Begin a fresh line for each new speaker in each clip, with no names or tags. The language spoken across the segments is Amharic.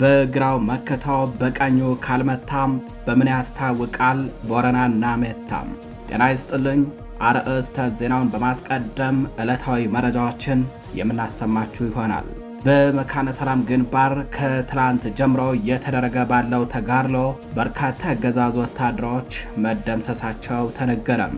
በግራው መከታው በቀኙ ካልመታም በምን ያስታውቃል ቦረናና ሜታም። ጤና ይስጥልኝ። አርዕስተ ዜናውን በማስቀደም ዕለታዊ መረጃዎችን የምናሰማችሁ ይሆናል። በመካነ ሰላም ግንባር ከትላንት ጀምሮ እየተደረገ ባለው ተጋድሎ በርካታ የአገዛዙ ወታደሮች መደምሰሳቸው ተነገረም።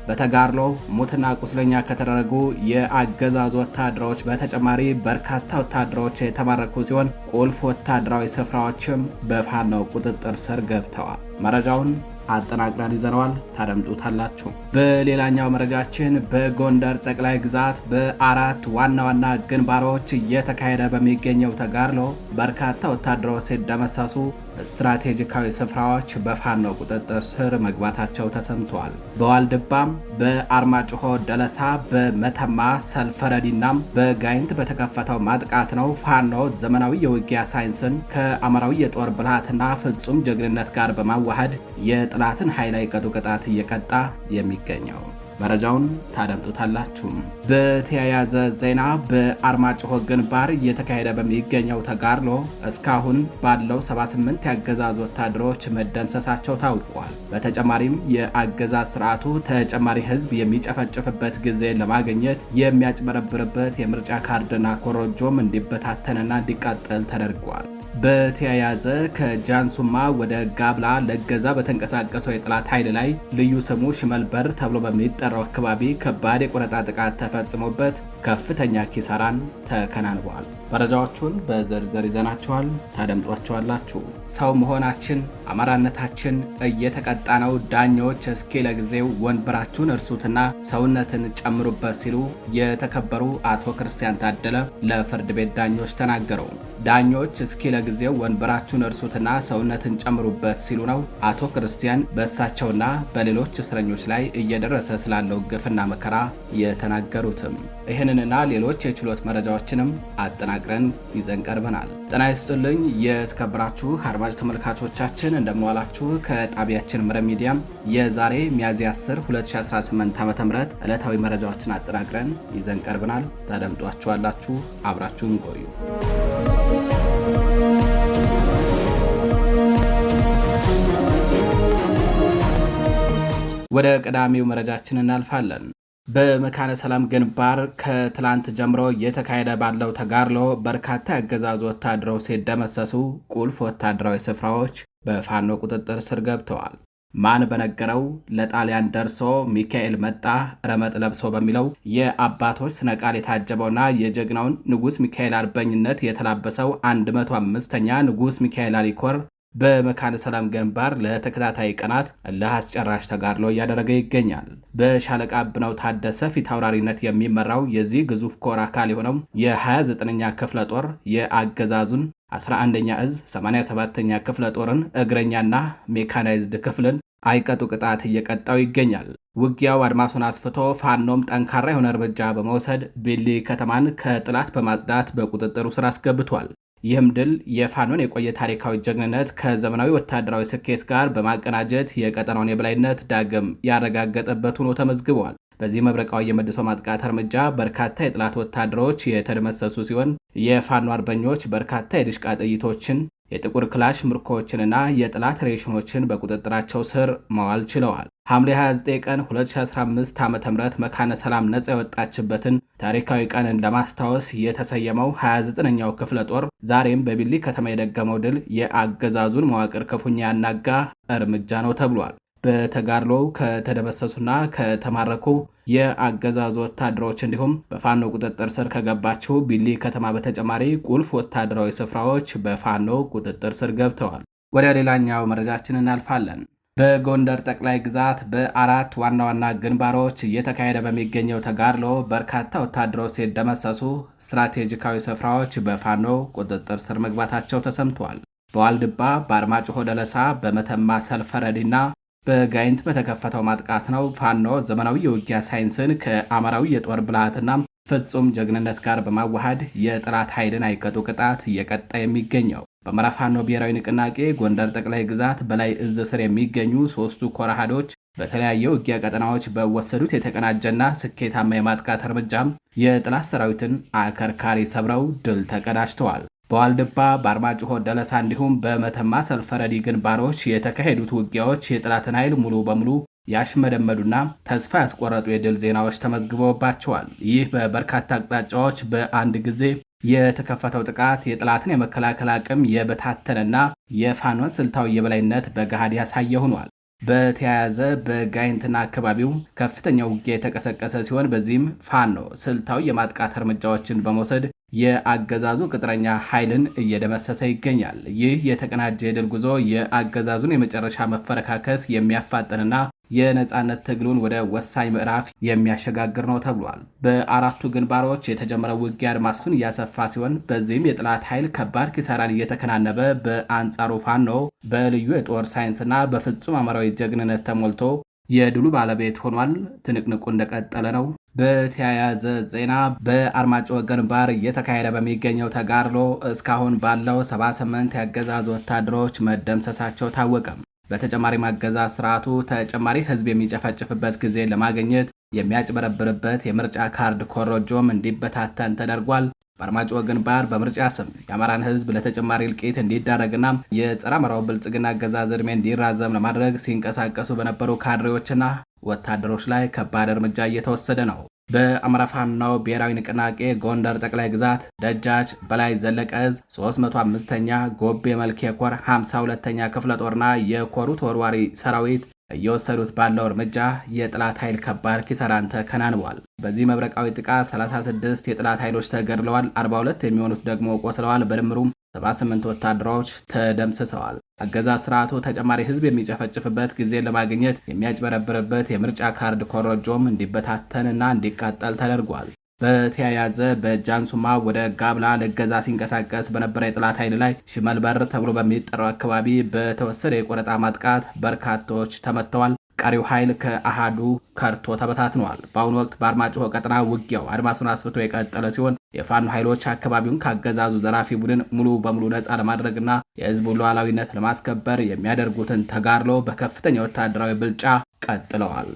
በተጋድሎ ሙትና ቁስለኛ ከተደረጉ የአገዛዙ ወታደሮች በተጨማሪ በርካታ ወታደሮች የተማረኩ ሲሆን ቁልፍ ወታደራዊ ስፍራዎችም በፋኖ ቁጥጥር ስር ገብተዋል። መረጃውን አጠናቅረን ይዘነዋል፣ ታደምጡታላችሁ። በሌላኛው መረጃችን በጎንደር ጠቅላይ ግዛት በአራት ዋና ዋና ግንባሮች እየተካሄደ በሚገኘው ተጋድሎ በርካታ ወታደሮች ሲደመሰሱ ስትራቴጂካዊ ስፍራዎች በፋኖ ቁጥጥር ስር መግባታቸው ተሰምተዋል። በዋልድባም፣ በአርማጭሆ ደለሳ፣ በመተማ ሰልፈረዲናም በጋይንት በተከፈተው ማጥቃት ነው ፋኖ ዘመናዊ የውጊያ ሳይንስን ከአማራዊ የጦር ብልሃትና ፍጹም ጀግንነት ጋር በማዋሃድ የጥላትን ኃይል አይቀጡ ቅጣት እየቀጣ የሚገኘው። መረጃውን ታደምጡታላችሁ። በተያያዘ ዜና በአርማጭሆ ግንባር እየተካሄደ በሚገኘው ተጋድሎ እስካሁን ባለው 78 የአገዛዝ ወታደሮች መደምሰሳቸው ታውቋል። በተጨማሪም የአገዛዝ ስርዓቱ ተጨማሪ ህዝብ የሚጨፈጭፍበት ጊዜ ለማግኘት የሚያጭበረብርበት የምርጫ ካርድና ኮረጆም እንዲበታተንና እንዲቃጠል ተደርጓል። በተያያዘ ከጃንሱማ ወደ ጋብላ ለገዛ በተንቀሳቀሰው የጠላት ኃይል ላይ ልዩ ስሙ ሽመልበር ተብሎ በሚጠራው አካባቢ ከባድ የቆረጣ ጥቃት ተፈጽሞበት ከፍተኛ ኪሳራን ተከናንበዋል። መረጃዎቹን በዝርዝር ይዘናቸዋል፣ ታደምጧቸዋላችሁ። ሰው መሆናችን አማራነታችን እየተቀጣ ነው። ዳኞች እስኪ ለጊዜው ወንበራችሁን እርሱትና ሰውነትን ጨምሩበት ሲሉ የተከበሩ አቶ ክርስቲያን ታደለ ለፍርድ ቤት ዳኞች ተናገሩ። ዳኞች እስኪ ለጊዜው ወንበራችሁን እርሱትና ሰውነትን ጨምሩበት ሲሉ ነው አቶ ክርስቲያን በእሳቸውና በሌሎች እስረኞች ላይ እየደረሰ ስላለው ግፍና መከራ የተናገሩትም። ይህንንና ሌሎች የችሎት መረጃዎችንም አጠናቅረን ይዘን ቀርበናል። ጤና ይስጥልኝ የተከበራችሁ አድማጭ ተመልካቾቻችን እንደምንዋላችሁ። ከጣቢያችን መረብ ሚዲያም የዛሬ ሚያዝያ 10 2018 ዓ.ም ዕለታዊ መረጃዎችን አጠናቅረን ይዘን ቀርበናል። ታደምጧቸዋላችሁ። አብራችሁን ቆዩ። ወደ ቀዳሚው መረጃችን እናልፋለን። በመካነ ሰላም ግንባር ከትላንት ጀምሮ እየተካሄደ ባለው ተጋድሎ በርካታ የአገዛዙ ወታደሮች ሲደመሰሱ ቁልፍ ወታደራዊ ስፍራዎች በፋኖ ቁጥጥር ስር ገብተዋል። ማን በነገረው ለጣሊያን ደርሶ ሚካኤል መጣ ረመጥ ለብሶ በሚለው የአባቶች ስነ ቃል የታጀበውና የጀግናውን ንጉስ ሚካኤል አርበኝነት የተላበሰው 105ኛ ንጉስ ሚካኤል አሊኮር በመካነ ሰላም ግንባር ለተከታታይ ቀናት ለአስጨራሽ ተጋድሎ እያደረገ ይገኛል። በሻለቃ አብነው ታደሰ ፊት አውራሪነት የሚመራው የዚህ ግዙፍ ኮር አካል የሆነው የ29ኛ ክፍለ ጦር የአገዛዙን 11ኛ እዝ 87ኛ ክፍለ ጦርን እግረኛና ሜካናይዝድ ክፍልን አይቀጡ ቅጣት እየቀጣው ይገኛል። ውጊያው አድማሱን አስፍቶ ፋኖም ጠንካራ የሆነ እርምጃ በመውሰድ ቢሊ ከተማን ከጥላት በማጽዳት በቁጥጥሩ ስር አስገብቷል። ይህም ድል የፋኖን የቆየ ታሪካዊ ጀግንነት ከዘመናዊ ወታደራዊ ስኬት ጋር በማቀናጀት የቀጠናውን የበላይነት ዳግም ያረጋገጠበት ሆኖ ተመዝግቧል። በዚህ መብረቃዊ የመልሶ ማጥቃት እርምጃ በርካታ የጠላት ወታደሮች የተደመሰሱ ሲሆን የፋኖ አርበኞች በርካታ የድሽቃ ጥይቶችን፣ የጥቁር ክላሽ ምርኮዎችንና የጠላት ሬሽኖችን በቁጥጥራቸው ስር መዋል ችለዋል። ሐምሌ 29 ቀን 2015 ዓ.ም መካነ ሰላም ነጻ የወጣችበትን ታሪካዊ ቀንን ለማስታወስ የተሰየመው 29ኛው ክፍለ ጦር ዛሬም በቢሊ ከተማ የደገመው ድል የአገዛዙን መዋቅር ክፉኛ ያናጋ እርምጃ ነው ተብሏል። በተጋድሎው ከተደመሰሱና ከተማረኩ የአገዛዙ ወታደሮች እንዲሁም በፋኖ ቁጥጥር ስር ከገባችው ቢሊ ከተማ በተጨማሪ ቁልፍ ወታደራዊ ስፍራዎች በፋኖ ቁጥጥር ስር ገብተዋል። ወደ ሌላኛው መረጃችን እናልፋለን። በጎንደር ጠቅላይ ግዛት በአራት ዋና ዋና ግንባሮች እየተካሄደ በሚገኘው ተጋድሎ በርካታ ወታደሮች ሲደመሰሱ ስትራቴጂካዊ ስፍራዎች በፋኖ ቁጥጥር ስር መግባታቸው ተሰምቷል። በዋልድባ፣ በአርማጭሆ ደለሳ፣ በመተማ ሰልፈረዲና በጋይንት በተከፈተው ማጥቃት ነው ፋኖ ዘመናዊ የውጊያ ሳይንስን ከአማራዊ የጦር ብልሃትና ፍጹም ጀግንነት ጋር በማዋሃድ የጠላት ኃይልን አይቀጡ ቅጣት እየቀጣ የሚገኘው። በአማራ ፋኖ ብሔራዊ ንቅናቄ ጎንደር ጠቅላይ ግዛት በላይ እዝ ስር የሚገኙ ሶስቱ ኮር አሃዶች በተለያየ ውጊያ ቀጠናዎች በወሰዱት የተቀናጀና ስኬታማ የማጥቃት እርምጃም የጠላት ሰራዊትን አከርካሪ ሰብረው ድል ተቀዳጅተዋል። በዋልድባ በአርማጭሆ ደለሳ እንዲሁም በመተማ ሰልፈረዲ ግንባሮች የተካሄዱት ውጊያዎች የጠላትን ኃይል ሙሉ በሙሉ ያሽመደመዱና ተስፋ ያስቆረጡ የድል ዜናዎች ተመዝግበውባቸዋል። ይህ በበርካታ አቅጣጫዎች በአንድ ጊዜ የተከፈተው ጥቃት የጠላትን የመከላከል አቅም የበታተነና የፋኖን ስልታዊ የበላይነት በገሃድ ያሳየ ሆኗል። በተያያዘ በጋይንትና አካባቢው ከፍተኛ ውጊያ የተቀሰቀሰ ሲሆን በዚህም ፋኖ ስልታዊ የማጥቃት እርምጃዎችን በመውሰድ የአገዛዙ ቅጥረኛ ኃይልን እየደመሰሰ ይገኛል። ይህ የተቀናጀ የድል ጉዞ የአገዛዙን የመጨረሻ መፈረካከስ የሚያፋጥንና የነጻነት ትግሉን ወደ ወሳኝ ምዕራፍ የሚያሸጋግር ነው ተብሏል። በአራቱ ግንባሮች የተጀመረው ውጊያ አድማሱን እያሰፋ ሲሆን በዚህም የጠላት ኃይል ከባድ ኪሳራን እየተከናነበ፣ በአንጻሩ ፋኖ በልዩ የጦር ሳይንስና በፍጹም አማራዊ ጀግንነት ተሞልቶ የድሉ ባለቤት ሆኗል። ትንቅንቁ እንደቀጠለ ነው። በተያያዘ ዜና በአርማጭሆ ግንባር እየተካሄደ በሚገኘው ተጋድሎ እስካሁን ባለው 78 የአገዛዝ ወታደሮች መደምሰሳቸው ታወቀ። በተጨማሪም አገዛዝ ስርዓቱ ተጨማሪ ህዝብ የሚጨፈጭፍበት ጊዜ ለማግኘት የሚያጭበረብርበት የምርጫ ካርድ ኮሮጆም እንዲበታተን ተደርጓል። በአርማጭሆ ግንባር በምርጫ ስም የአማራን ህዝብ ለተጨማሪ እልቂት እንዲዳረግና የጸረ አማራው ብልጽግና አገዛዝ ዕድሜ እንዲራዘም ለማድረግ ሲንቀሳቀሱ በነበሩ ካድሬዎችና ወታደሮች ላይ ከባድ እርምጃ እየተወሰደ ነው። በአማራ ፋኖ ብሔራዊ ንቅናቄ ጎንደር ጠቅላይ ግዛት ደጃች በላይ ዘለቀ ዕዝ 305ኛ ጎቤ መልኬ ኮር 52ኛ ክፍለ ጦርና የኮሩ ተወርዋሪ ሰራዊት እየወሰዱት ባለው እርምጃ የጠላት ኃይል ከባድ ኪሳራን ተከናንቧል። በዚህ መብረቃዊ ጥቃት 36 የጠላት ኃይሎች ተገድለዋል፣ 42 የሚሆኑት ደግሞ ቆስለዋል። በድምሩም 78 ወታደሮች ተደምስሰዋል። አገዛዝ ስርዓቱ ተጨማሪ ህዝብ የሚጨፈጭፍበት ጊዜ ለማግኘት የሚያጭበረብርበት የምርጫ ካርድ ኮረጆም እንዲበታተንና እንዲቃጠል ተደርጓል። በተያያዘ በጃንሱማ ወደ ጋብላ ለገዛ ሲንቀሳቀስ በነበረ የጠላት ኃይል ላይ ሽመልበር ተብሎ በሚጠራው አካባቢ በተወሰደ የቆረጣ ማጥቃት በርካቶች ተመተዋል። ቀሪው ኃይል ከአሃዱ ከርቶ ተበታትነዋል። በአሁኑ ወቅት በአርማጭሆ ቀጠና ውጊያው አድማሱን አስፍቶ የቀጠለ ሲሆን የፋኖ ኃይሎች አካባቢውን ካገዛዙ ዘራፊ ቡድን ሙሉ በሙሉ ነፃ ለማድረግና የህዝቡን ሉዓላዊነት ለማስከበር የሚያደርጉትን ተጋድሎ በከፍተኛ ወታደራዊ ብልጫ ቀጥለዋል።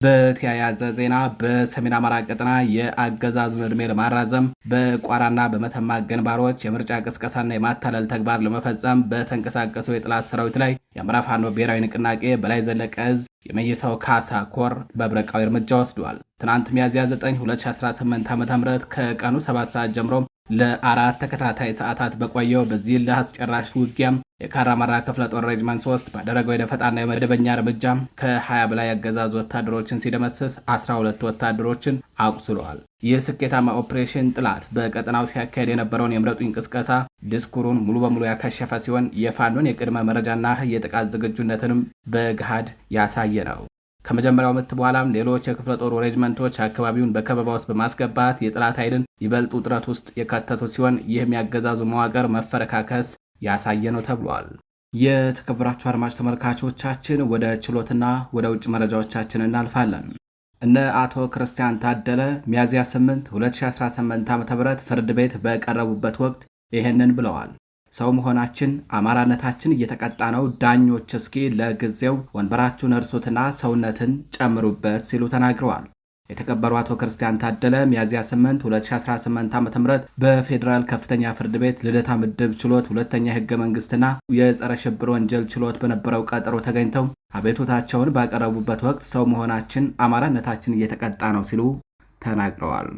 በተያያዘ ዜና በሰሜን አማራ ቀጠና የአገዛዙን ዕድሜ ለማራዘም በቋራና በመተማ ግንባሮች የምርጫ ቅስቀሳና የማታለል ተግባር ለመፈጸም በተንቀሳቀሱ የጠላት ሰራዊት ላይ የአማራ ፋኖ ብሔራዊ ንቅናቄ በላይ ዘለቀ ዕዝ የመይሳው ካሳ ኮር መብረቃዊ እርምጃ ወስዷል። ትናንት ሚያዝያ 9 2018 ዓ.ም ከቀኑ 7 ሰዓት ጀምሮ ለአራት ተከታታይ ሰዓታት በቆየው በዚህ ለአስጨራሽ ውጊያም የካራማራ ክፍለ ጦር ሬጅመንት 3 ባደረገው የደፈጣና የመደበኛ እርምጃ ከ20 በላይ አገዛዝ ወታደሮችን ሲደመስስ 12 ወታደሮችን አቁስለዋል። ይህ ስኬታማ ኦፕሬሽን ጥላት በቀጠናው ሲያካሄድ የነበረውን የምረጡኝ ቅስቀሳ ዲስኩሩን ሙሉ በሙሉ ያከሸፈ ሲሆን የፋኖን የቅድመ መረጃና የጥቃት ዝግጁነትንም በገሃድ ያሳየ ነው። ከመጀመሪያው ምት በኋላም ሌሎች የክፍለ ጦሩ ሬጅመንቶች አካባቢውን በከበባ ውስጥ በማስገባት የጠላት ኃይልን ይበልጥ ውጥረት ውስጥ የከተቱ ሲሆን ይህም ያገዛዙ መዋቅር መፈረካከስ ያሳየ ነው ተብሏል። የተከበራችሁ አድማጭ ተመልካቾቻችን ወደ ችሎትና ወደ ውጭ መረጃዎቻችን እናልፋለን። እነ አቶ ክርስቲያን ታደለ ሚያዝያ 8 2018 ዓ.ም ፍርድ ቤት በቀረቡበት ወቅት ይህንን ብለዋል። ሰው መሆናችን አማራነታችን እየተቀጣ ነው። ዳኞች እስኪ ለጊዜው ወንበራችሁን እርሱትና ሰውነትን ጨምሩበት ሲሉ ተናግረዋል። የተከበሩ አቶ ክርስቲያን ታደለ ሚያዝያ 8 2018 ዓ.ም በፌዴራል ከፍተኛ ፍርድ ቤት ልደታ ምድብ ችሎት ሁለተኛ የህገ መንግስትና የጸረ ሽብር ወንጀል ችሎት በነበረው ቀጠሮ ተገኝተው አቤቱታቸውን ባቀረቡበት ወቅት ሰው መሆናችን አማራነታችን እየተቀጣ ነው ሲሉ ተናግረዋል።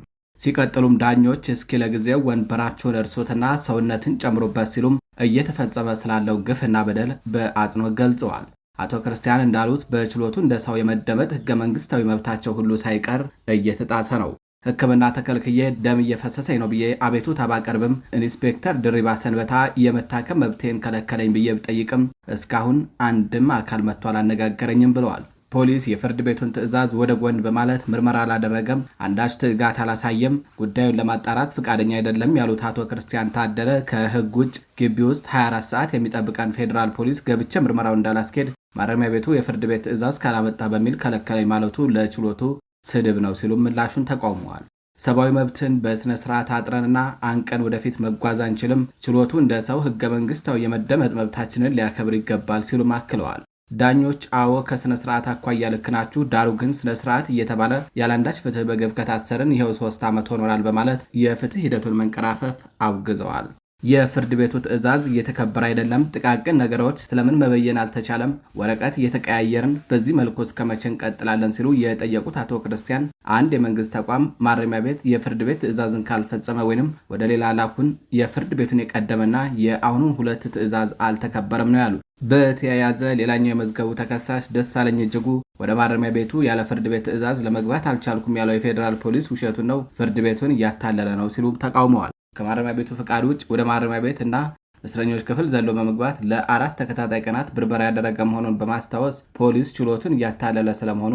ሲቀጥሉም ዳኞች እስኪ ለጊዜው ወንበራችሁን እርሱትና ሰውነትን ጨምሩበት ሲሉም እየተፈጸመ ስላለው ግፍና በደል በአጽንኦት ገልጸዋል። አቶ ክርስቲያን እንዳሉት በችሎቱ እንደ ሰው የመደመጥ ህገ መንግስታዊ መብታቸው ሁሉ ሳይቀር እየተጣሰ ነው። ሕክምና ተከልክዬ ደም እየፈሰሰኝ ነው ብዬ አቤቱታ ባቀርብም ኢንስፔክተር ድሪባ ሰንበታ የመታከም መብቴን ከለከለኝ ብዬ ብጠይቅም እስካሁን አንድም አካል መጥቶ አላነጋገረኝም ብለዋል። ፖሊስ የፍርድ ቤቱን ትዕዛዝ ወደ ጎን በማለት ምርመራ አላደረገም፣ አንዳች ትዕጋት አላሳየም፣ ጉዳዩን ለማጣራት ፈቃደኛ አይደለም ያሉት አቶ ክርስቲያን ታደለ ከህግ ውጭ ግቢ ውስጥ 24 ሰዓት የሚጠብቀን ፌዴራል ፖሊስ ገብቼ ምርመራው እንዳላስኬድ ማረሚያ ቤቱ የፍርድ ቤት ትዕዛዝ ካላመጣ በሚል ከለከለኝ ማለቱ ለችሎቱ ስድብ ነው ሲሉ ምላሹን ተቃውመዋል። ሰብአዊ መብትን በስነ ስርዓት አጥረንና አንቀን ወደፊት መጓዝ አንችልም፣ ችሎቱ እንደ ሰው ህገ መንግስታዊ የመደመጥ መብታችንን ሊያከብር ይገባል ሲሉ አክለዋል። ዳኞች አዎ ከስነ ስርዓት አኳያ ልክ ናችሁ፣ ዳሩ ግን ስነ ስርዓት እየተባለ ያላንዳች ፍትህ በግፍ ከታሰርን ይሄው 3 ዓመት ሆኖናል በማለት የፍትህ ሂደቱን መንቀራፈፍ አውግዘዋል። የፍርድ ቤቱ ትዕዛዝ እየተከበረ አይደለም። ጥቃቅን ነገሮች ስለምን መበየን አልተቻለም? ወረቀት እየተቀያየርን በዚህ መልኩ እስከ መቼ እንቀጥላለን? ሲሉ የጠየቁት አቶ ክርስቲያን አንድ የመንግስት ተቋም ማረሚያ ቤት የፍርድ ቤት ትዕዛዝን ካልፈጸመ ወይንም ወደ ሌላ ላኩን የፍርድ ቤቱን የቀደመና የአሁኑን ሁለት ትዕዛዝ አልተከበረም ነው ያሉት። በተያያዘ ሌላኛው የመዝገቡ ተከሳሽ ደሳለኝ እጅጉ ወደ ማረሚያ ቤቱ ያለ ፍርድ ቤት ትዕዛዝ ለመግባት አልቻልኩም ያለው የፌዴራል ፖሊስ ውሸቱን ነው፣ ፍርድ ቤቱን እያታለለ ነው ሲሉ ተቃውመዋል። ከማረሚያ ቤቱ ፍቃድ ውጭ ወደ ማረሚያ ቤት እና እስረኞች ክፍል ዘሎ በመግባት ለ4 ተከታታይ ቀናት ብርበራ ያደረገ መሆኑን በማስታወስ ፖሊስ ችሎቱን እያታለለ ስለመሆኑ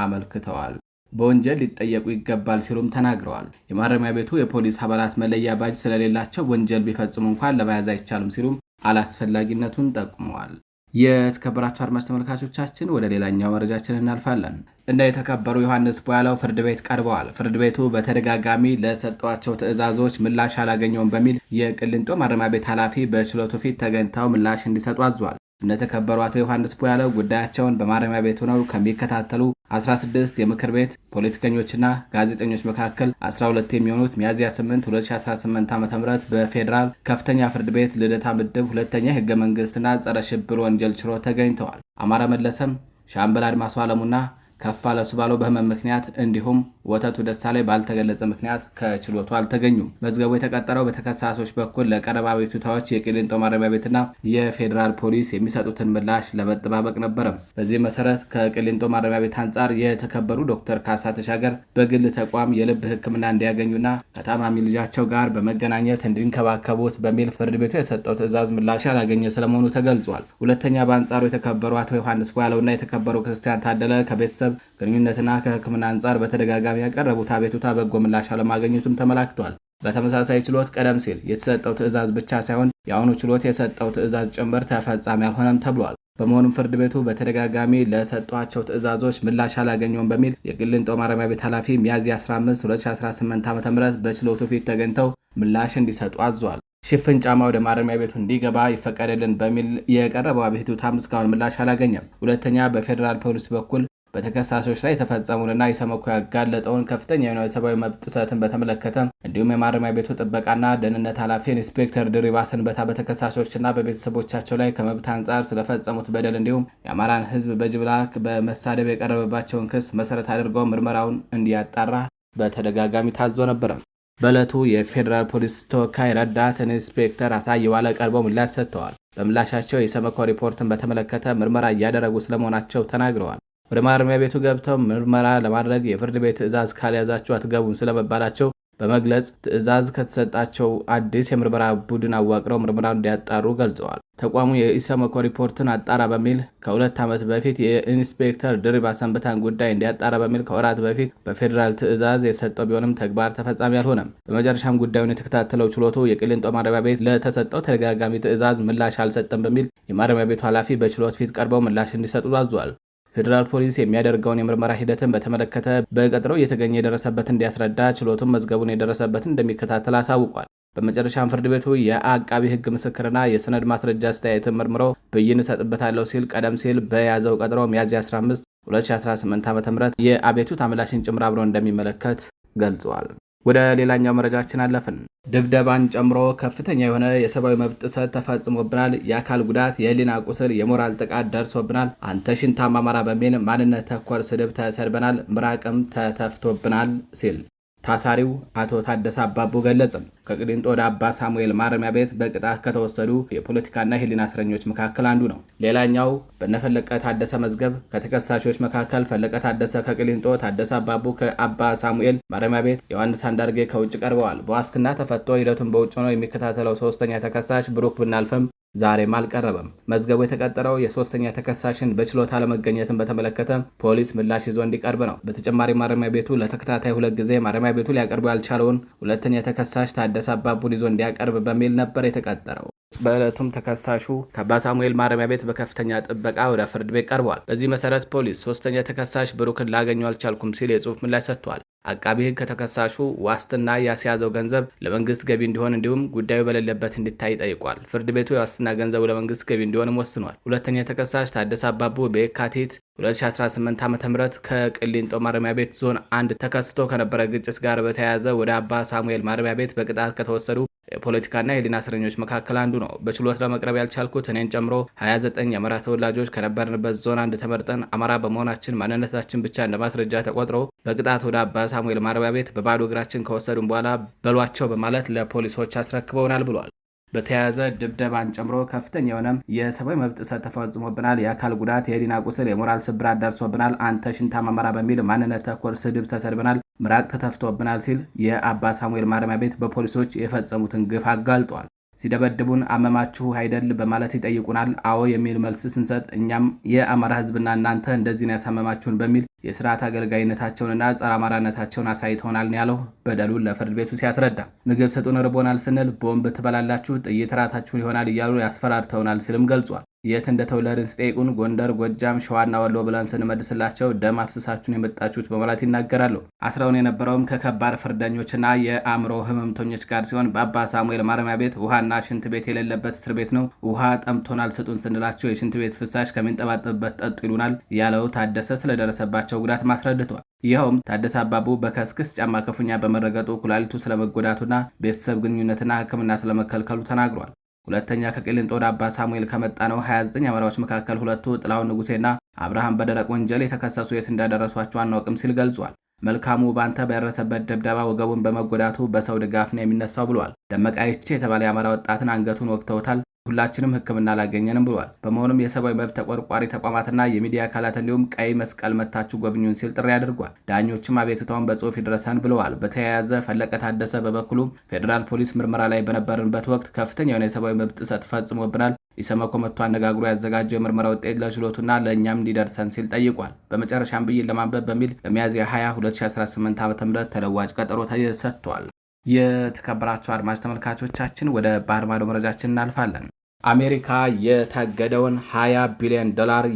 አመልክተዋል። በወንጀል ሊጠየቁ ይገባል ሲሉም ተናግረዋል። የማረሚያ ቤቱ የፖሊስ አባላት መለያ ባጅ ስለሌላቸው ወንጀል ቢፈጽሙ እንኳን ለመያዝ አይቻልም ሲሉም አላስፈላጊነቱን ጠቁመዋል። የተከበራችሁ አድማጭ ተመልካቾቻችን ወደ ሌላኛው መረጃችን እናልፋለን። እንደ የተከበሩ ዮሐንስ ቧያለው ፍርድ ቤት ቀርበዋል። ፍርድ ቤቱ በተደጋጋሚ ለሰጧቸው ትዕዛዞች ምላሽ አላገኘውም በሚል የቅሊንጦ ማረሚያ ቤት ኃላፊ በችሎቱ ፊት ተገኝተው ምላሽ እንዲሰጡ አዟል። እንደተከበሩ አቶ ዮሐንስ ቧያለው ጉዳያቸውን በማረሚያ ቤቱ ነው ከሚከታተሉ 16 የምክር ቤት ፖለቲከኞችና ጋዜጠኞች መካከል 12 የሚሆኑት ሚያዝያ 8 2018 ዓ.ም በፌዴራል ከፍተኛ ፍርድ ቤት ልደታ ምድብ ሁለተኛ ህገ መንግስትና ጸረ ሽብር ወንጀል ችሎት ተገኝተዋል። አማረ መለሰም፣ ሻምበል አድማሱ አለሙና ከፍ አለ ባለው በህመም ምክንያት እንዲሁም ወተቱ ደሳለኝ ባልተገለጸ ምክንያት ከችሎቱ አልተገኙም። መዝገቡ የተቀጠረው በተከሳሾች በኩል ለቀረበ አቤቱታዎች የቂሊንጦ ማረሚያ ቤትና የፌዴራል ፖሊስ የሚሰጡትን ምላሽ ለመጠባበቅ ነበረ። በዚህ መሰረት ከቂሊንጦ ማረሚያ ቤት አንጻር የተከበሩ ዶክተር ካሳ ተሻገር በግል ተቋም የልብ ሕክምና እንዲያገኙና ከታማሚ ልጃቸው ጋር በመገናኘት እንዲንከባከቡት በሚል ፍርድ ቤቱ የሰጠው ትዕዛዝ ምላሽ ያላገኘ ስለመሆኑ ተገልጿል። ሁለተኛ በአንጻሩ የተከበሩ አቶ ዮሐንስ ቧያለውና የተከበሩ ክርስቲያን ታደለ ከቤተሰብ ግንኙነትና ከሕክምና አንጻር በተደጋጋሚ ያቀረቡት አቤቱታ በጎ ምላሽ አለማግኘቱም ተመላክቷል። በተመሳሳይ ችሎት ቀደም ሲል የተሰጠው ትዕዛዝ ብቻ ሳይሆን የአሁኑ ችሎት የሰጠው ትዕዛዝ ጭምር ተፈጻሚ አልሆነም ተብሏል። በመሆኑም ፍርድ ቤቱ በተደጋጋሚ ለሰጧቸው ትዕዛዞች ምላሽ አላገኘውም በሚል የቂሊንጦ ማረሚያ ቤት ኃላፊ ሚያዝያ 15 2018 ዓ.ም በችሎቱ ፊት ተገኝተው ምላሽ እንዲሰጡ አዟል። ሽፍን ጫማ ወደ ማረሚያ ቤቱ እንዲገባ ይፈቀድልን በሚል የቀረበው አቤቱታም እስካሁን ምላሽ አላገኘም። ሁለተኛ በፌዴራል ፖሊስ በኩል በተከሳሾች ላይ የተፈጸሙንና ኢሰመኮ ያጋለጠውን ከፍተኛ የሆነ የሰብአዊ መብት ጥሰትን በተመለከተ እንዲሁም የማረሚያ ቤቱ ጥበቃና ደህንነት ኃላፊ ኢንስፔክተር ድሪባ ሰንበታ በተከሳሾችና በቤተሰቦቻቸው ላይ ከመብት አንጻር ስለፈጸሙት በደል እንዲሁም የአማራን ሕዝብ በጅምላ በመሳደብ የቀረበባቸውን ክስ መሰረት አድርገው ምርመራውን እንዲያጣራ በተደጋጋሚ ታዞ ነበረ። በዕለቱ የፌዴራል ፖሊስ ተወካይ ረዳት ኢንስፔክተር አሳየዋለ ቀርበው ምላሽ ሰጥተዋል። በምላሻቸው የኢሰመኮ ሪፖርትን በተመለከተ ምርመራ እያደረጉ ስለመሆናቸው ተናግረዋል። ወደ ማረሚያ ቤቱ ገብተው ምርመራ ለማድረግ የፍርድ ቤት ትዕዛዝ ካልያዛችሁ አትገቡም ስለመባላቸው በመግለጽ ትዕዛዝ ከተሰጣቸው አዲስ የምርመራ ቡድን አዋቅረው ምርመራውን እንዲያጣሩ ገልጸዋል። ተቋሙ የኢሰመኮ ሪፖርትን አጣራ በሚል ከ2 ዓመት በፊት የኢንስፔክተር ድሪባ ሰንበታን ጉዳይ እንዲያጣራ በሚል ከወራት በፊት በፌዴራል ትዕዛዝ የሰጠው ቢሆንም ተግባር ተፈጻሚ አልሆነም። በመጨረሻም ጉዳዩን የተከታተለው ችሎቱ የቂሊንጦ ማረሚያ ቤት ለተሰጠው ተደጋጋሚ ትዕዛዝ ምላሽ አልሰጠም በሚል የማረሚያ ቤቱ ኃላፊ በችሎት ፊት ቀርበው ምላሽ እንዲሰጡ አዟል። ፌዴራል ፖሊስ የሚያደርገውን የምርመራ ሂደትን በተመለከተ በቀጠሮው እየተገኘ የደረሰበትን እንዲያስረዳ ችሎቱን መዝገቡን የደረሰበትን እንደሚከታተል አሳውቋል። በመጨረሻም ፍርድ ቤቱ የአቃቢ ሕግ ምስክርና የሰነድ ማስረጃ አስተያየትን መርምሮ ብይን እሰጥበታለሁ ሲል ቀደም ሲል በያዘው ቀጠሮ ሚያዝያ 15 2018 ዓ.ም የአቤቱታ ምላሽን ጭምር አብሮ እንደሚመለከት ገልጿል። ወደ ሌላኛው መረጃችን አለፍን። ድብደባን ጨምሮ ከፍተኛ የሆነ የሰብአዊ መብት ጥሰት ተፈጽሞብናል፣ የአካል ጉዳት፣ የህሊና ቁስል፣ የሞራል ጥቃት ደርሶብናል፣ አንተ ሽንታም አማራ በሚል ማንነት ተኮር ስድብ ተሰድበናል፣ ምራቅም ተተፍቶብናል ሲል ታሳሪው አቶ ታደሰ አባቡ ገለጸም። ከቂሊንጦ ወደ አባ ሳሙኤል ማረሚያ ቤት በቅጣት ከተወሰዱ የፖለቲካና የህሊና እስረኞች መካከል አንዱ ነው። ሌላኛው በነፈለቀ ታደሰ መዝገብ ከተከሳሾች መካከል ፈለቀ ታደሰ ከቂሊንጦ፣ ታደሰ አባቡ ከአባ ሳሙኤል ማረሚያ ቤት፣ ዮሐንስ አንዳርጌ ከውጭ ቀርበዋል። በዋስትና ተፈቶ ሂደቱን በውጭ ሆኖ የሚከታተለው ሶስተኛ ተከሳሽ ብሩክ ብናልፍም ዛሬም አልቀረበም። መዝገቡ የተቀጠረው የሶስተኛ ተከሳሽን በችሎት አለመገኘትን በተመለከተ ፖሊስ ምላሽ ይዞ እንዲቀርብ ነው። በተጨማሪ ማረሚያ ቤቱ ለተከታታይ 2 ጊዜ ማረሚያ ቤቱ ሊያቀርቡ ያልቻለውን ሁለተኛ ተከሳሽ ታደሰ አባቡን ይዞ እንዲያቀርብ በሚል ነበር የተቀጠረው። በዕለቱም ተከሳሹ ከአባ ሳሙኤል ማረሚያ ቤት በከፍተኛ ጥበቃ ወደ ፍርድ ቤት ቀርቧል። በዚህ መሰረት ፖሊስ ሶስተኛ ተከሳሽ ብሩክን ላገኘው አልቻልኩም ሲል የጽሁፍ ምላሽ ሰጥቷል። አቃቢ ሕግ ከተከሳሹ ዋስትና ያስያዘው ገንዘብ ለመንግስት ገቢ እንዲሆን እንዲሁም ጉዳዩ በሌለበት እንዲታይ ጠይቋል። ፍርድ ቤቱ የዋስትና ገንዘቡ ለመንግስት ገቢ እንዲሆንም ወስኗል። ሁለተኛ ተከሳሽ ታደሰ አባቡ በየካቲት 2018 ዓ.ም ከቂሊንጦ ማረሚያ ቤት ዞን 1 ተከስቶ ከነበረ ግጭት ጋር በተያያዘ ወደ አባ ሳሙኤል ማረሚያ ቤት በቅጣት ከተወሰዱ የፖለቲካና የህሊና እስረኞች መካከል አንዱ ነው። በችሎት ለመቅረብ ያልቻልኩት እኔን ጨምሮ 29 የአማራ ተወላጆች ከነበርንበት ዞን አንድ ተመርጠን አማራ በመሆናችን ማንነታችን ብቻ እንደ ማስረጃ ተቆጥሮ በቅጣት ወደ አባ ሳሙኤል ማረሚያ ቤት በባዶ እግራችን ከወሰዱን በኋላ በሏቸው በማለት ለፖሊሶች አስረክበውናል ብሏል። በተያያዘ ድብደባን ጨምሮ ከፍተኛ የሆነም የሰብአዊ መብት ጥሰት ተፈጽሞብናል፣ የአካል ጉዳት፣ የህሊና ቁስል፣ የሞራል ስብራት ደርሶብናል፣ አንተ ሽንታም አማራ በሚል ማንነት ተኮር ስድብ ተሰድበናል፣ ምራቅ ተተፍቶብናል ሲል የአባ ሳሙኤል ማረሚያ ቤት በፖሊሶች የፈጸሙትን ግፍ አጋልጧል። ሲደበድቡን አመማችሁ አይደል በማለት ይጠይቁናል። አዎ የሚል መልስ ስንሰጥ እኛም የአማራ ህዝብና እናንተ እንደዚህ ነው ያሳመማችሁን በሚል የስርዓት አገልጋይነታቸውንና ጸረ አማራነታቸውን አሳይተውናል ነው ያለው በደሉን ለፍርድ ቤቱ ሲያስረዳ። ምግብ ስጡን ርቦናል ስንል ቦምብ ትበላላችሁ፣ ጥይት ራታችሁን ይሆናል እያሉ ያስፈራርተውናል ሲልም ገልጿል። የት እንደተወለድን ሲጠይቁን ጎንደር፣ ጎጃም፣ ሸዋና ወሎ ብለን ስንመልስላቸው ደም አፍስሳችሁን የመጣችሁት በማለት ይናገራሉ። አስረውን የነበረውም ከከባድ ፍርደኞችና የአእምሮ ህመምተኞች ጋር ሲሆን በአባ ሳሙኤል ማረሚያ ቤት ውሃና ሽንት ቤት የሌለበት እስር ቤት ነው። ውሃ ጠምቶናል ስጡን ስንላቸው የሽንት ቤት ፍሳሽ ከሚንጠባጠብበት ጠጡ ይሉናል ያለው ታደሰ ስለደረሰባቸው ጉዳት ማስረድቷል። ይኸውም ታደሰ አባቡ በከስክስ ጫማ ክፉኛ በመረገጡ ኩላሊቱ ስለመጎዳቱና ቤተሰብ ግንኙነትና ሕክምና ስለመከልከሉ ተናግሯል። ሁለተኛ ከቂሊንጦ ወደ አባ ሳሙኤል ከመጣ ነው 29 አማራዎች መካከል ሁለቱ ጥላውን ንጉሴና አብርሃም በደረቅ ወንጀል የተከሰሱ የት እንዳደረሷቸው አናውቅም ሲል ገልጿል። መልካሙ ባንተ በደረሰበት ድብደባ ወገቡን በመጎዳቱ በሰው ድጋፍ ነው የሚነሳው ብሏል። ደመቃ ይቼ የተባለ የአማራ ወጣትን አንገቱን ወቅተውታል። ሁላችንም ሕክምና አላገኘንም ብሏል። በመሆኑም የሰብአዊ መብት ተቆርቋሪ ተቋማትና የሚዲያ አካላት እንዲሁም ቀይ መስቀል መታችሁ ጎብኙን ሲል ጥሪ አድርጓል። ዳኞችም አቤቱታውን በጽሁፍ ይድረሰን ብለዋል። በተያያዘ ፈለቀ ታደሰ በበኩሉ ፌዴራል ፖሊስ ምርመራ ላይ በነበርንበት ወቅት ከፍተኛ የሆነ የሰብአዊ መብት ጥሰት ፈጽሞብናል። ኢሰመኮ መጥቶ አነጋግሮ ያዘጋጀው የምርመራ ውጤት ለችሎቱና ለእኛም እንዲደርሰን ሲል ጠይቋል። በመጨረሻም ብይን ለማንበብ በሚል በሚያዝያ 20 2018 ዓ.ም ተለዋጭ ቀጠሮ ተሰጥቷል። የተከበራችሁ አድማጭ ተመልካቾቻችን ወደ ባህር ማዶ መረጃችን እናልፋለን። አሜሪካ የታገደውን $20 ቢሊዮን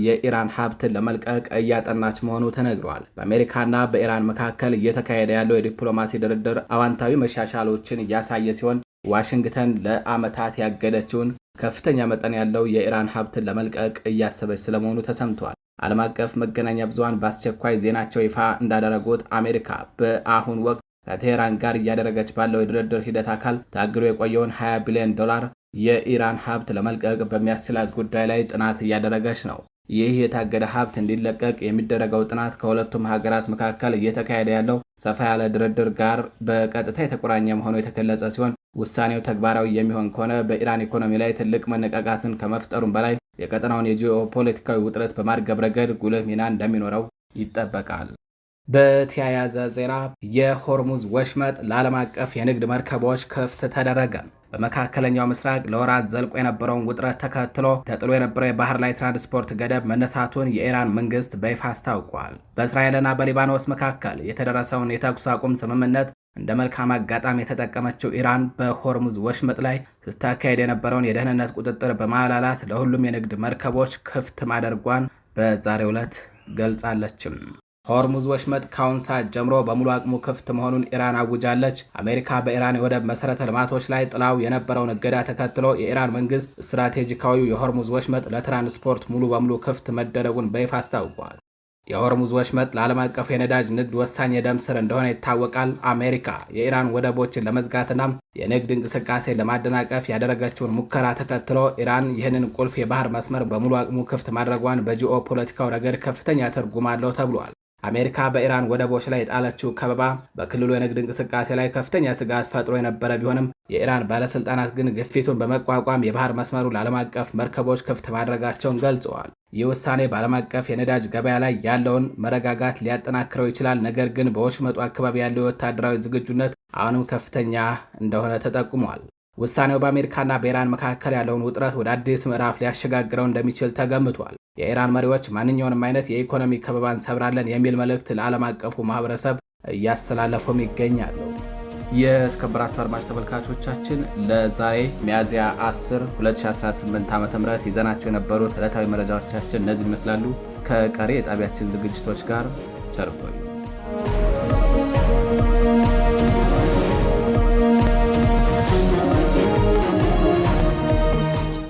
የኢራን ሀብትን ለመልቀቅ እያጠናች መሆኑ ተነግሯል። በአሜሪካና በኢራን መካከል እየተካሄደ ያለው የዲፕሎማሲ ድርድር አዋንታዊ መሻሻሎችን እያሳየ ሲሆን ዋሽንግተን ለዓመታት ያገደችውን ከፍተኛ መጠን ያለው የኢራን ሀብትን ለመልቀቅ እያሰበች ስለመሆኑ ተሰምቷል። ዓለም አቀፍ መገናኛ ብዙሃን በአስቸኳይ ዜናቸው ይፋ እንዳደረጉት አሜሪካ በአሁን ወቅት ከቴህራን ጋር እያደረገች ባለው የድርድር ሂደት አካል ታግዶ የቆየውን $20 ቢሊዮን የኢራን ሀብት ለመልቀቅ በሚያስችላት ጉዳይ ላይ ጥናት እያደረገች ነው። ይህ የታገደ ሀብት እንዲለቀቅ የሚደረገው ጥናት ከሁለቱም ሀገራት መካከል እየተካሄደ ያለው ሰፋ ያለ ድርድር ጋር በቀጥታ የተቆራኘ መሆኑ የተገለጸ ሲሆን ውሳኔው ተግባራዊ የሚሆን ከሆነ በኢራን ኢኮኖሚ ላይ ትልቅ መነቃቃትን ከመፍጠሩም በላይ የቀጠናውን የጂኦ ፖለቲካዊ ውጥረት በማርገብ ረገድ ጉልህ ሚና እንደሚኖረው ይጠበቃል። በተያያዘ ዜና የሆርሙዝ ወሽመጥ ለዓለም አቀፍ የንግድ መርከቦች ክፍት ተደረገ። በመካከለኛው ምስራቅ ለወራት ዘልቆ የነበረውን ውጥረት ተከትሎ ተጥሎ የነበረው የባህር ላይ ትራንስፖርት ገደብ መነሳቱን የኢራን መንግስት በይፋ አስታውቋል። በእስራኤልና በሊባኖስ መካከል የተደረሰውን የተኩስ አቁም ስምምነት እንደ መልካም አጋጣሚ የተጠቀመችው ኢራን በሆርሙዝ ወሽመጥ ላይ ስታካሄድ የነበረውን የደህንነት ቁጥጥር በማላላት ለሁሉም የንግድ መርከቦች ክፍት ማድረጓን በዛሬው ዕለት ገልጻለችም። ሆርሙዝ ወሽመጥ ከአሁን ሰዓት ጀምሮ በሙሉ አቅሙ ክፍት መሆኑን ኢራን አውጃለች። አሜሪካ በኢራን የወደብ መሰረተ ልማቶች ላይ ጥላው የነበረውን እገዳ ተከትሎ የኢራን መንግስት ስትራቴጂካዊው የሆርሙዝ ወሽመጥ ለትራንስፖርት ሙሉ በሙሉ ክፍት መደረጉን በይፋ አስታውቋል። የሆርሙዝ ወሽመጥ ለዓለም አቀፍ የነዳጅ ንግድ ወሳኝ የደም ስር እንደሆነ ይታወቃል። አሜሪካ የኢራን ወደቦችን ለመዝጋትና የንግድ እንቅስቃሴ ለማደናቀፍ ያደረገችውን ሙከራ ተከትሎ ኢራን ይህንን ቁልፍ የባህር መስመር በሙሉ አቅሙ ክፍት ማድረጓን በጂኦ ፖለቲካው ረገድ ከፍተኛ ትርጉም አለው ተብሏል። አሜሪካ በኢራን ወደቦች ላይ የጣለችው ከበባ በክልሉ የንግድ እንቅስቃሴ ላይ ከፍተኛ ስጋት ፈጥሮ የነበረ ቢሆንም የኢራን ባለስልጣናት ግን ግፊቱን በመቋቋም የባህር መስመሩ ለዓለም አቀፍ መርከቦች ክፍት ማድረጋቸውን ገልጸዋል። ይህ ውሳኔ በዓለም አቀፍ የነዳጅ ገበያ ላይ ያለውን መረጋጋት ሊያጠናክረው ይችላል። ነገር ግን በወሽመጡ አካባቢ ያለው የወታደራዊ ዝግጁነት አሁንም ከፍተኛ እንደሆነ ተጠቁሟል። ውሳኔው በአሜሪካና በኢራን መካከል ያለውን ውጥረት ወደ አዲስ ምዕራፍ ሊያሸጋግረው እንደሚችል ተገምቷል። የኢራን መሪዎች ማንኛውንም አይነት የኢኮኖሚ ከበባ እንሰብራለን የሚል መልእክት ለዓለም አቀፉ ማህበረሰብ እያስተላለፉም ይገኛሉ። የተከበራችሁ አድማጭ ተመልካቾቻችን ለዛሬ ሚያዝያ 10 2018 ዓ.ም ይዘናቸው የነበሩት ዕለታዊ መረጃዎቻችን እነዚህ ይመስላሉ። ከቀሪ የጣቢያችን ዝግጅቶች ጋር ቸር ቆዩ።